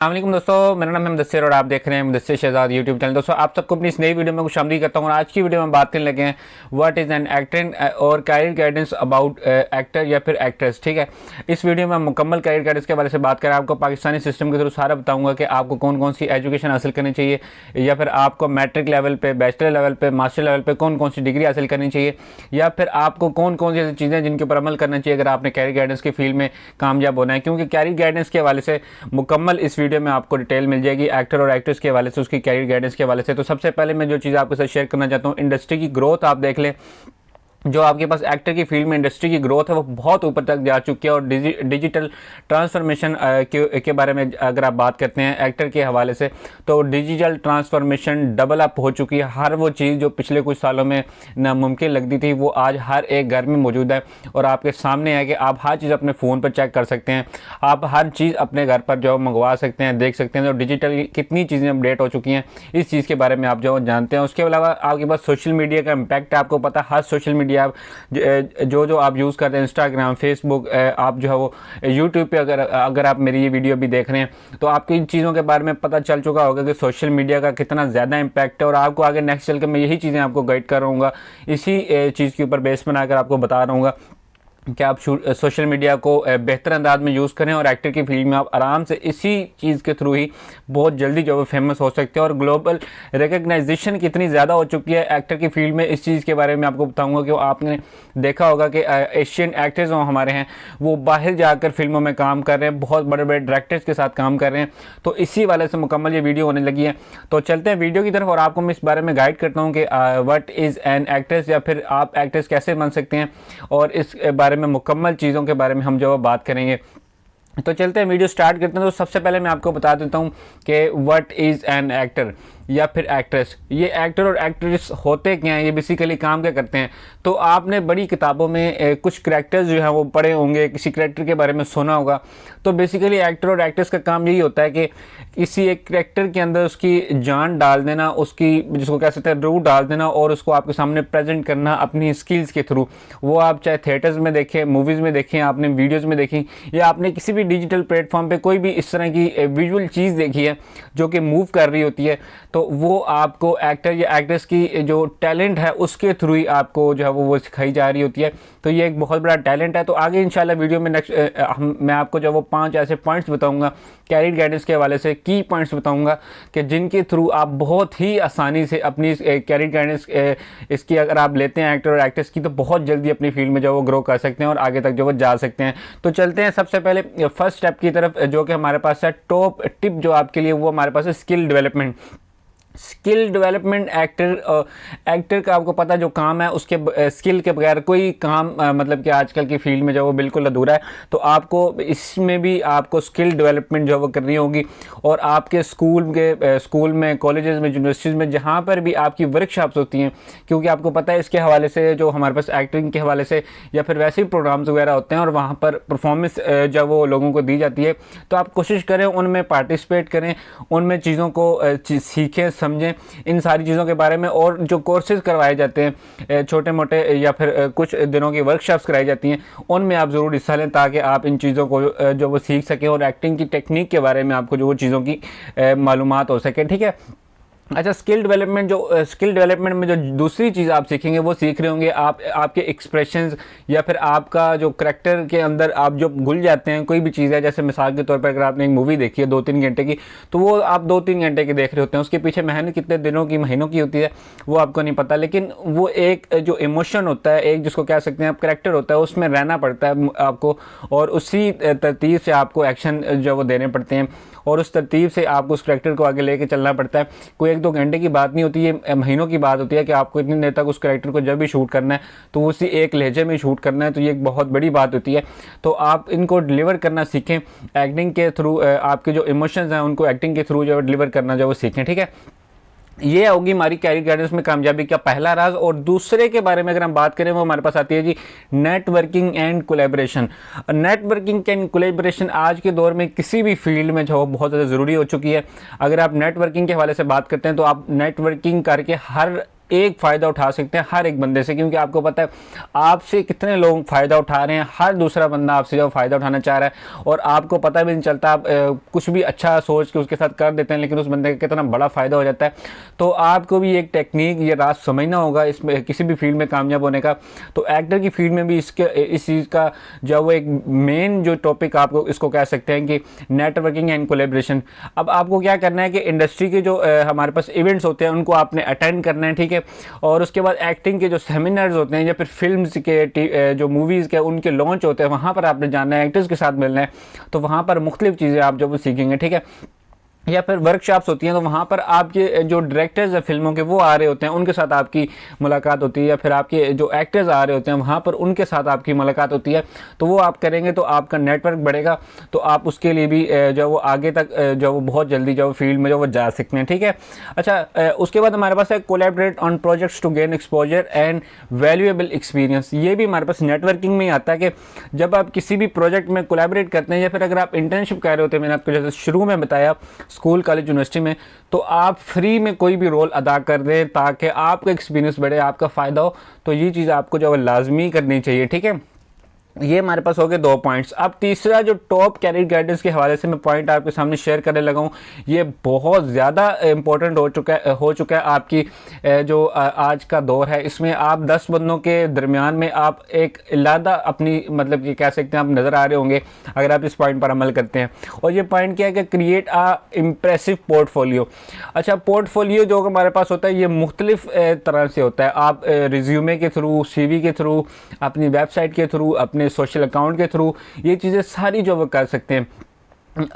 अस्सलामुअलैकुम दोस्तों, मेरा नाम है मुदस्सिर और आप देख रहे हैं मुदस्सिर शहजाद यूट्यूब चैनल। दोस्तों, आप सबको अपनी इस नई वीडियो में खुशामदीद करता हूं और आज की वीडियो में बात करने लगे हैं व्हाट इज़ एन एक्टर और कैरियर गाइडेंस अबाउट एक्टर या फिर एक्ट्रेस। ठीक है, इस वीडियो में मुकम्मल कैरियर गाइडेंस के बारे से बात करें। आपको पाकिस्तानी सिस्टम के थ्रू सारा बताऊँगा कि आपको कौन कौन सी एजुकेशन हासिल करनी चाहिए या फिर आपको मैट्रिक लेवल पर, बैचलर लेवल पर, मास्टर लेवल पर कौन कौन सी डिग्री हासिल करनी चाहिए या फिर आपको कौन कौन सी ऐसी चीज़ें जिनके ऊपर अमल करना चाहिए अगर आपने कैरियर गाइडेंस की फील्ड में कामयाब होना है। क्योंकि कैरियर गाइडेंस के हवाले से मुकम्मल इस वीडियो में आपको डिटेल मिल जाएगी एक्टर और एक्ट्रेस के हवाले से, उसकी कैरियर गाइडेंस के हवाले से। तो सबसे पहले मैं जो चीज़ आपके साथ शेयर करना चाहता हूँ, इंडस्ट्री की ग्रोथ आप देख लें। जो आपके पास एक्टर की फील्ड में इंडस्ट्री की ग्रोथ है वो बहुत ऊपर तक जा चुकी है और डिजिटल ट्रांसफॉर्मेशन के बारे में अगर आप बात करते हैं एक्टर के हवाले से, तो डिजिटल ट्रांसफॉर्मेशन डबल अप हो चुकी है। हर वो चीज़ जो पिछले कुछ सालों में नामुमकिन लगती थी वो आज हर एक घर में मौजूद है और आपके सामने है कि आप हर चीज़ अपने फ़ोन पर चेक कर सकते हैं, आप हर चीज़ अपने घर पर जो मंगवा सकते हैं, देख सकते हैं। तो डिजिटल कितनी चीज़ें अपडेट हो चुकी हैं इस चीज़ के बारे में आप जो जानते हैं। उसके अलावा आपके पास सोशल मीडिया का इम्पैक्ट आपको पता है। हर सोशल मीडिया आप जो आप यूज़ करते हैं, इंस्टाग्राम, फेसबुक, आप जो है वो यूट्यूब पे अगर आप मेरी ये वीडियो भी देख रहे हैं तो आपको इन चीज़ों के बारे में पता चल चुका होगा कि सोशल मीडिया का कितना ज़्यादा इम्पैक्ट है। और आपको आगे नेक्स्ट चल के मैं यही चीज़ें आपको गाइड कर रहूँगा, इसी चीज़ के ऊपर बेस बनाकर आपको बता रहूँगा कि आप सोशल मीडिया को बेहतर अंदाज में यूज़ करें और एक्टर की फील्ड में आप आराम से इसी चीज़ के थ्रू ही बहुत जल्दी जो है फेमस हो सकते हैं। और ग्लोबल रिकग्नाइजेशन कितनी ज़्यादा हो चुकी है एक्टर की फील्ड में, इस चीज़ के बारे में आपको बताऊंगा कि आपने देखा होगा कि एशियन एक्टर्स जो हमारे हैं वो बाहर जाकर फिल्मों में काम कर रहे हैं, बहुत बड़े बड़े डायरेक्टर्स के साथ काम कर रहे हैं। तो इसी वाले से मुकम्मल ये वीडियो होने लगी है। तो चलते हैं वीडियो की तरफ और आपको मैं इस बारे में गाइड करता हूँ कि व्हाट इज़ एन एक्ट्रेस या फिर आप एक्ट्रेस कैसे बन सकते हैं और इस बारे में मुकम्मल चीज़ों के बारे में हम जो बात करेंगे। तो चलते हैं वीडियो स्टार्ट करते हैं। तो सबसे पहले मैं आपको बता देता हूँ कि व्हाट इज़ एन एक्टर या फिर एक्ट्रेस। ये एक्टर और एक्ट्रेस होते क्या हैं, ये बेसिकली काम क्या करते हैं। तो आपने बड़ी किताबों में कुछ करैक्टर्स जो हैं वो पढ़े होंगे, किसी करैक्टर के बारे में सुना होगा। तो बेसिकली एक्टर और एक्ट्रेस का काम यही होता है कि किसी एक करैक्टर के अंदर उसकी जान डाल देना, उसकी जिसको कह सकते हैं रूह डाल देना और उसको आपके सामने प्रेजेंट करना अपनी स्किल्स के थ्रू। वो आप चाहे थिएटर्स में देखें, मूवीज़ में देखें, आपने वीडियोज़ में देखी या आपने किसी भी डिजिटल प्लेटफॉर्म पे कोई भी इस तरह की विजुअल चीज़ देखी है जो कि मूव कर रही होती है, तो वो आपको एक्टर या एक्ट्रेस की जो टैलेंट है उसके थ्रू ही आपको जो है वो सिखाई जा रही होती है। तो ये एक बहुत बड़ा टैलेंट है। तो आगे इंशाल्लाह वीडियो में मैं आपको जो वो 5 ऐसे पॉइंट्स बताऊंगा कैरियर गाइडेंस के हवाले से, की पॉइंट्स बताऊंगा कि जिनके थ्रू आप बहुत ही आसानी से अपनी कैरियर गाइडेंस इसकी अगर आप लेते हैं एक्टर और एक्ट्रेस की, तो बहुत जल्दी अपनी फील्ड में जो वो ग्रो कर सकते हैं और आगे तक जो वो जा सकते हैं। तो चलते हैं सबसे पहले फर्स्ट स्टेप की तरफ, जो कि हमारे पास है टॉप टिप जो आपके लिए, वो हमारे पास है skill development. Skill development actor का आपको पता जो काम है उसके स्किल के बगैर कोई काम मतलब कि आजकल की फील्ड में जो वो बिल्कुल अधूरा है। तो आपको इसमें भी आपको स्किल डेवलपमेंट जो वो करनी होगी और आपके स्कूल में, कॉलेजेस में, यूनिवर्सिटीज़ में, जहाँ पर भी आपकी वर्कशॉप्स होती हैं, क्योंकि आपको पता है इसके हवाले से जो हमारे पास एक्टिंग के हवाले से या फिर वैसे ही प्रोग्राम्स वगैरह होते हैं और वहाँ पर परफॉर्मेंस जब वो लोगों को दी जाती है, तो आप कोशिश करें उनमें पार्टिसिपेट करें, उनमें चीज़ों को सीखें, समझें इन सारी चीज़ों के बारे में। और जो कोर्सेज करवाए जाते हैं छोटे मोटे या फिर कुछ दिनों की वर्कशॉप्स कराई जाती हैं, उनमें आप ज़रूर हिस्सा लें ताकि आप इन चीज़ों को जो वो सीख सकें और एक्टिंग की टेक्निक के बारे में आपको जो वो चीज़ों की मालूमात हो सके। ठीक है। अच्छा, स्किल डेवलपमेंट में जो दूसरी चीज़ आप सीखेंगे वो सीख रहे होंगे आप आपके एक्सप्रेशंस या फिर आपका जो करैक्टर के अंदर आप जो घुल जाते हैं कोई भी चीज़ है। जैसे मिसाल के तौर पर अगर आपने एक मूवी देखी है 2-3 घंटे की, तो वो आप 2-3 घंटे की देख रहे होते हैं, उसके पीछे मेहनत कितने दिनों की, महीनों की होती है वो आपको नहीं पता। लेकिन वो एक जो इमोशन होता है, एक जिसको कह सकते हैं आप करैक्टर होता है, उसमें रहना पड़ता है आपको और उसी तरतीब से आपको एक्शन जो वो देने पड़ते हैं और उस तरतीब से आपको उस करैक्टर को आगे लेके चलना पड़ता है। कोई 1-2 घंटे की बात नहीं होती, ये महीनों की बात होती है कि आपको इतनी देर तक उस करैक्टर को जब भी शूट करना है तो उसी एक लहजे में शूट करना है। तो ये एक बहुत बड़ी बात होती है। तो आप इनको डिलीवर करना सीखें एक्टिंग के थ्रू, आपके जो इमोशंस हैं उनको एक्टिंग के थ्रू जो डिलीवर करना जो वो सीखें। ठीक है, ये होगी हमारी कैरियर गाइडेंस में कामयाबी का पहला राज। और दूसरे के बारे में अगर हम बात करें वो हमारे पास आती है जी networking and collaboration. Networking and collaboration आज के दौर में किसी भी फील्ड में जो बहुत ज़्यादा ज़रूरी हो चुकी है। अगर आप नेटवर्किंग के हवाले से बात करते हैं तो आप नेटवर्किंग करके हर एक फ़ायदा उठा सकते हैं हर एक बंदे से, क्योंकि आपको पता है आपसे कितने लोग फ़ायदा उठा रहे हैं, हर दूसरा बंदा आपसे जो फ़ायदा उठाना चाह रहा है और आपको पता भी नहीं चलता। आप कुछ भी अच्छा सोच के उसके साथ कर देते हैं, लेकिन उस बंदे का कितना बड़ा फ़ायदा हो जाता है। तो आपको भी एक टेक्निक ये राज समझना होगा इसमें, किसी भी फील्ड में कामयाब होने का। तो एक्टर की फील्ड में भी इस चीज़ का जो वो एक मेन जो टॉपिक आपको इसको कह सकते हैं कि नेटवर्किंग एंड कोलेब्रेशन। अब आपको क्या करना है कि इंडस्ट्री के जो हमारे पास इवेंट्स होते हैं उनको आपने अटेंड करना है, ठीक है। और उसके बाद एक्टिंग के जो सेमिनार्स होते हैं या फिर फिल्म्स के जो मूवीज़ के उनके लॉन्च होते हैं, वहाँ पर आपने जाना है, एक्टर्स के साथ मिलना है। तो वहाँ पर मुख्तलिफ चीज़ें आप जो वो सीखेंगे, ठीक है। या फिर वर्कशॉप्स होती हैं, तो वहाँ पर आपके जो डायरेक्टर्स हैं फिल्मों के वो आ रहे होते हैं, उनके साथ आपकी मुलाकात होती है। या फिर आपके जो एक्टर्स आ रहे होते हैं वहाँ पर उनके साथ आपकी मुलाकात होती है। तो वो आप करेंगे तो आपका नेटवर्क बढ़ेगा, तो आप उसके लिए भी जो वो आगे तक जो वो बहुत जल्दी जो फील्ड में जो वो जा सकते हैं, ठीक है। अच्छा, उसके बाद हमारे पास है collaborate on projects to gain exposure and valuable experience. ये भी हमारे पास नेटवर्किंग में ही आता है कि जब आप किसी भी प्रोजेक्ट में कोलैबोरेट करते हैं या फिर अगर आप इंटर्नशिप कर रहे होते हैं, मैंने आपको जैसे शुरू में बताया स्कूल कॉलेज यूनिवर्सिटी में, तो आप फ्री में कोई भी रोल अदा कर दें ताकि आपका एक्सपीरियंस बढ़े, आपका फ़ायदा हो। तो ये चीज़ आपको जो है लाजमी करनी चाहिए, ठीक है। ये हमारे पास हो गए 2 पॉइंट्स। अब तीसरा जो टॉप कैरियर गाइडेंस के हवाले से मैं पॉइंट आपके सामने शेयर करने लगा हूँ, ये बहुत ज़्यादा इंपॉर्टेंट हो चुका है आपकी जो आज का दौर है। इसमें आप 10 बंदों के दरमियान में आप एक अलग अपनी मतलब कि कह सकते हैं आप नज़र आ रहे होंगे अगर आप इस पॉइंट पर अमल करते हैं। और ये पॉइंट क्या है कि क्रिएट आ इम्प्रेसिव पोर्टफोलियो। अच्छा, पोर्टफोलियो जो हमारे पास होता है ये मुख्तलिफ तरह से होता है। आप रिज्यूमे के थ्रू, CV के थ्रू, अपनी वेबसाइट के थ्रू, अपने सोशल अकाउंट के थ्रू ये चीज़ें सारी जो वो कर सकते हैं।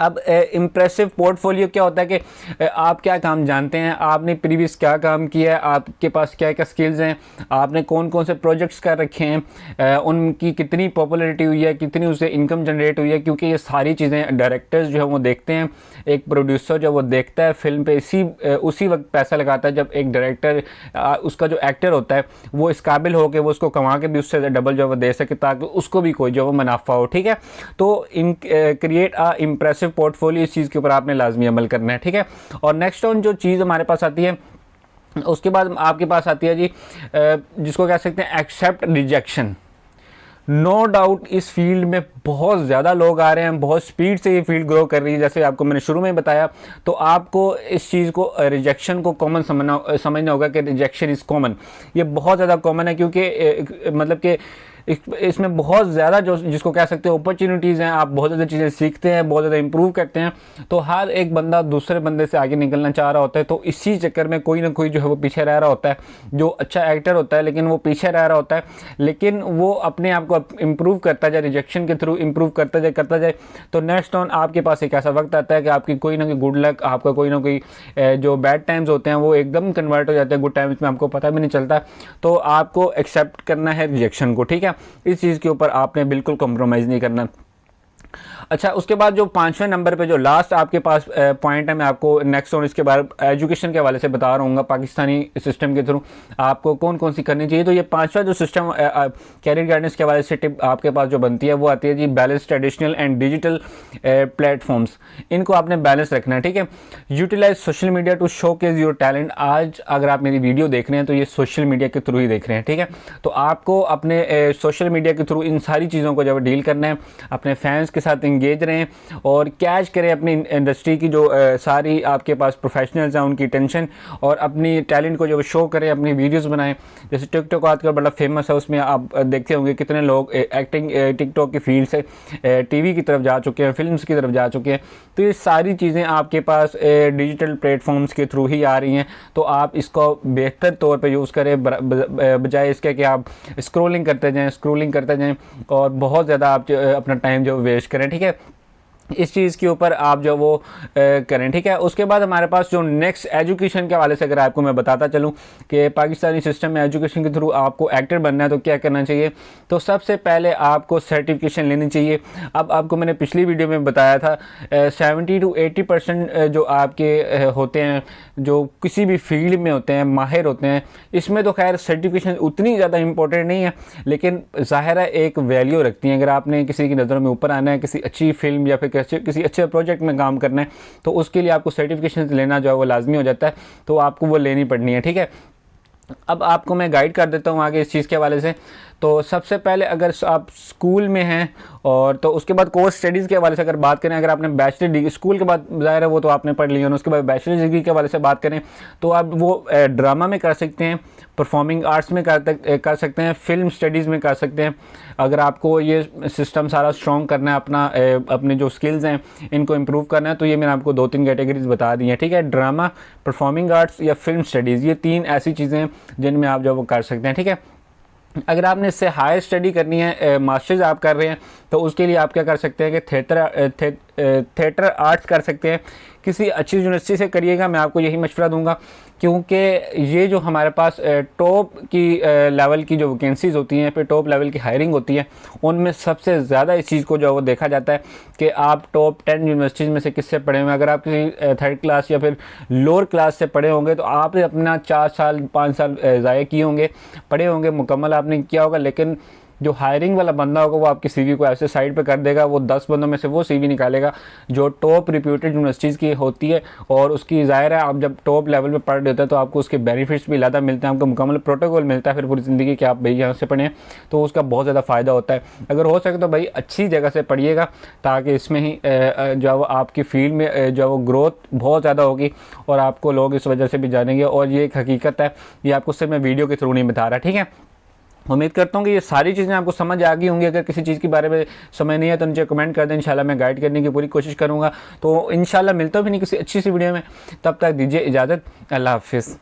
अब इम्प्रेसिव पोर्टफोलियो क्या होता है कि आप क्या काम जानते हैं, आपने प्रीवियस क्या काम किया है, आपके पास क्या क्या स्किल्स हैं, आपने कौन कौन से प्रोजेक्ट्स कर रखे हैं, उनकी कितनी पॉपुलैरिटी हुई है, कितनी उससे इनकम जनरेट हुई है। क्योंकि ये सारी चीज़ें डायरेक्टर्स जो है वो देखते हैं, एक प्रोड्यूसर जो वो देखता है फिल्म पे उसी वक्त पैसा लगाता है जब एक डायरेक्टर उसका जो एक्टर होता है वो इस काबिल हो कि वो उसको कमा के भी उससे डबल जो वो दे सके ताकि उसको भी कोई जो वो मुनाफा हो, ठीक है। तो क्रिएट आ इम्प्रेसिव पोर्टफोलियो, इस चीज़ के ऊपर आपने लाजमी अमल करना है, ठीक है। और नेक्स्ट ऑन जो चीज़ हमारे पास आती है, उसके बाद आपके पास आती है जी जिसको कह सकते हैं एक्सेप्ट रिजेक्शन। नो डाउट इस फील्ड में बहुत ज़्यादा लोग आ रहे हैं, बहुत स्पीड से ये फील्ड ग्रो कर रही है। जैसे आपको मैंने शुरू में बताया, तो आपको इस चीज़ को रिजेक्शन को कॉमन समझना होगा कि रिजेक्शन इज़ कॉमन। ये बहुत ज़्यादा कॉमन है क्योंकि मतलब कि इसमें बहुत ज़्यादा जो जिसको कह सकते हैं अपॉर्चुनिटीज़ हैं। आप बहुत ज़्यादा चीज़ें सीखते हैं, बहुत ज़्यादा इंप्रूव करते हैं। तो हर एक बंदा दूसरे बंदे से आगे निकलना चाह रहा होता है, तो इसी चक्कर में कोई ना कोई जो है वो पीछे रह रहा होता है। जो अच्छा एक्टर होता है लेकिन वो पीछे रह रहा होता है, लेकिन वो अपने आप को इम्प्रूव करता जाए, रिजेक्शन के थ्रू इम्प्रूव करता जाए। तो नेक्स्ट ऑन आपके पास एक ऐसा वक्त आता है कि आपकी कोई ना कोई गुड लक, आपका कोई ना कोई जो बैड टाइम्स होते हैं वो एकदम कन्वर्ट हो जाते हैं गुड टाइम्स में, आपको पता भी नहीं चलता। तो आपको एक्सेप्ट करना है रिजेक्शन को, ठीक है। इस चीज़ के ऊपर आपने बिल्कुल कॉम्प्रोमाइज़ नहीं करना। अच्छा, उसके बाद जो 5वें नंबर पे जो लास्ट आपके पास पॉइंट है, मैं आपको नेक्स्ट और इसके बाद एजुकेशन के हवाले से बता रहा हूँ पाकिस्तानी सिस्टम के थ्रू आपको कौन कौन सी करनी चाहिए। तो ये 5वां जो सिस्टम कैरियर गाइडेंस के हवाले से टिप आपके पास जो बनती है वो आती है जी balance traditional and digital platforms. इनको आपने बैलेंस रखना है, ठीक है। Utilise social media to showcase your talent. आज अगर आप मेरी वीडियो देख रहे हैं तो ये सोशल मीडिया के थ्रू ही देख रहे हैं, ठीक है। तो आपको अपने सोशल मीडिया के थ्रू इन सारी चीज़ों को जब डील करना है, अपने फैंस के साथ इंगेज रहें और कैच करें अपनी इंडस्ट्री की जो सारी आपके पास प्रोफेशनल्स हैं उनकी टेंशन, और अपनी टैलेंट को जो शो करें, अपनी वीडियोस बनाएं। जैसे टिकटॉक आजकल बड़ा फेमस है, उसमें आप देखते होंगे कितने लोग एक्टिंग टिकटॉक की फील्ड से टीवी की तरफ जा चुके हैं, फिल्म्स की तरफ जा चुके हैं। तो ये सारी चीज़ें आपके पास डिजिटल प्लेटफॉर्म्स के थ्रू ही आ रही हैं। तो आप इसको बेहतर तौर पर यूज़ करें बजाय इसके कि आप स्क्रोलिंग करते जाएँ और बहुत ज़्यादा आप अपना टाइम जो वेस्ट करें, ठीक है। इस चीज़ के ऊपर आप जो वो करें, ठीक है। उसके बाद हमारे पास जो नेक्स्ट एजुकेशन के हवाले से अगर आपको मैं बताता चलूँ कि पाकिस्तानी सिस्टम में एजुकेशन के थ्रू आपको एक्टर बनना है तो क्या करना चाहिए। तो सबसे पहले आपको सर्टिफिकेशन लेनी चाहिए। अब आपको मैंने पिछली वीडियो में बताया था 70 to 80% जो आपके होते हैं, जो किसी भी फील्ड में होते हैं, माहिर होते हैं, इसमें तो खैर सर्टिफिकेशन उतनी ज़्यादा इंपॉर्टेंट नहीं है, लेकिन ज़ाहिर है एक वैल्यू रखती है। अगर आपने किसी की नज़रों में ऊपर आना है, किसी अच्छी फिल्म या फिर किसी अच्छे प्रोजेक्ट में काम करना है, तो उसके लिए आपको सर्टिफिकेशन लेना जो है वो लाजमी हो जाता है। तो आपको वो लेनी पड़नी है, ठीक है। अब आपको मैं गाइड कर देता हूँ आगे इस चीज़ के हवाले से। तो सबसे पहले अगर आप स्कूल में हैं और तो उसके बाद कोर्स स्टडीज़ के हवाले से अगर बात करें, अगर आपने बैचलर डिग्री स्कूल के बाद ज़ाहिर है वो तो आपने पढ़ लिया, उसके बाद बैचलर डिग्री के हवाले से बात करें तो आप वो ड्रामा में कर सकते हैं, परफॉर्मिंग आर्ट्स में कर सकते हैं, फिल्म स्टडीज़ में कर सकते हैं। अगर आपको ये सिस्टम सारा स्ट्रॉन्ग करना है, अपने जो स्किल्स हैं इनको इम्प्रूव करना है, तो ये मैंने आपको 2-3 कैटेगरीज बता दी हैं, ठीक है। ड्रामा, परफॉर्मिंग आर्ट्स या फिल्म स्टडीज़, ये 3 ऐसी चीज़ें हैं जिनमें आप जो वो कर सकते हैं, ठीक है। अगर आपने इससे हायर स्टडी करनी है, मास्टर्स आप कर रहे हैं, तो उसके लिए आप क्या कर सकते हैं कि थिएटर आर्ट्स कर सकते हैं। किसी अच्छी यूनिवर्सिटी से करिएगा, मैं आपको यही मशवरा दूंगा, क्योंकि ये जो हमारे पास टॉप की लेवल की जो वैकेंसीज़ होती हैं, फिर टॉप लेवल की हायरिंग होती है, उनमें सबसे ज़्यादा इस चीज़ को जो वो देखा जाता है कि आप टॉप 10 यूनिवर्सिटीज़ में से किससे पढ़े हुए हैं। अगर आप किसी थर्ड क्लास या फिर लोअर क्लास से पढ़े होंगे तो आपने अपना 4 साल 5 साल ज़ाया किए होंगे, पढ़े होंगे, मुकम्मल आपने किया होगा, लेकिन जो हायरिंग वाला बंदा होगा वो आपकी सीवी को ऐसे साइड पे कर देगा, वो 10 बंदों में से वो सीवी निकालेगा जो टॉप रिप्यूटेड यूनिवर्सिटीज़ की होती है। और उसकी ज़ाहिर है आप जब टॉप लेवल पे पढ़ रहे होते हैं तो आपको उसके बेनिफिट्स भी ज़्यादा मिलते हैं, आपको मुकम्मल प्रोटोकॉल मिलता है फिर पूरी ज़िंदगी कि आप भाई यहाँ से पढ़ें, तो उसका बहुत ज़्यादा फ़ायदा होता है। अगर हो सके तो भाई अच्छी जगह से पढ़िएगा, ताकि इसमें ही जो आपकी फील्ड में जो वो ग्रोथ बहुत ज़्यादा होगी और आपको लोग इस वजह से भी जानेंगे। और ये एक हकीकत है, ये आपको सिर्फ मैं वीडियो के थ्रू नहीं बता रहा, ठीक है। उम्मीद करता हूँ कि ये सारी चीज़ें आपको समझ आ गई होंगी। अगर किसी चीज़ के बारे में समझ नहीं है तो नीचे कमेंट कर दें, इंशाल्लाह मैं गाइड करने की पूरी कोशिश करूँगा। तो इंशाल्लाह मिलता भी नहीं किसी अच्छी सी वीडियो में, तब तक दीजिए इजाज़त, अल्लाह हाफिज़।